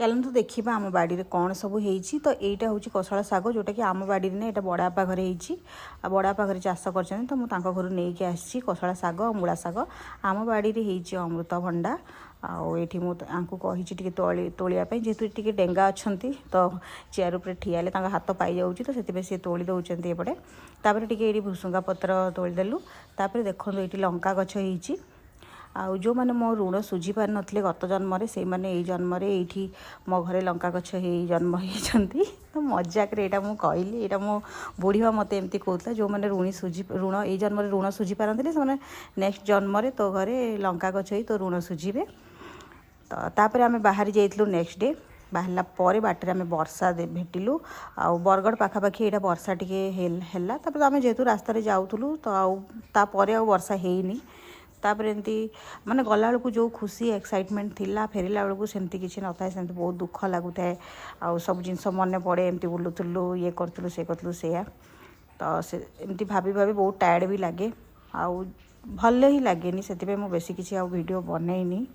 चलतु देखा आम बाड़ी में कौन सब होती। तो यहाँ हूँ कोशला शाग जोटा कि आम बाड़ी में यहाँ बड़ापा घरे बड़ापा घरे चाष कर तो मुझे घर नहीं आसी कोशला शाग मूला शाग आम बाड़ी में अमृतभंडा आठी मुझे तोलियापाई जेहेतु टी डेंगा अच्छा तो चेयर उपर ठिया हाथ पाई जाऊँ तो से तोली दौरान एपटे तापर टे भुसुंगा पत्र तोलीदेलु तापर देखो ये लंका गछ होती आउ जो मैंने मो ऋण सुझी पार नथिले गत जन्म से मैंने यही जन्म ये मो घरे लंका गछ हो जन्म होती। तो मजाक यहाँ मुझे कहली यहाँ मो बुढ़ीवा मत एमती कहता जो मैंने ऋणी सुझी ऋण ये जन्म ऋण सुझी पारती से नेक्स्ट जन्म तो घरे लंका गछ हो तो ऋण सुझे। तो तापर आम बाहरी जाइलु नेक्स्ट डे बाहरला पर बाटर आम वर्षा भेटिलु आउ बरगढ़ पाखापाखि यहाँ वर्षा टी है तापर आम जेहेतु रास्त जाऊँ तो आउे आ वर्षा ହେଇନି तापर एमती माने गला बेलू जो खुशी एक्साइटमेंट थिला फेरला बेलू सेमती किसी न था सेमती बहुत दुख लगुए आउ सब जिन मन पड़े एमती बुलूलु ये करूँ से करूँ से तो से एमती भाभी भाभी बहुत टायर्ड भी लगे आउ भल ही लगे से मुझे बेसी किसी वीडियो बनईनी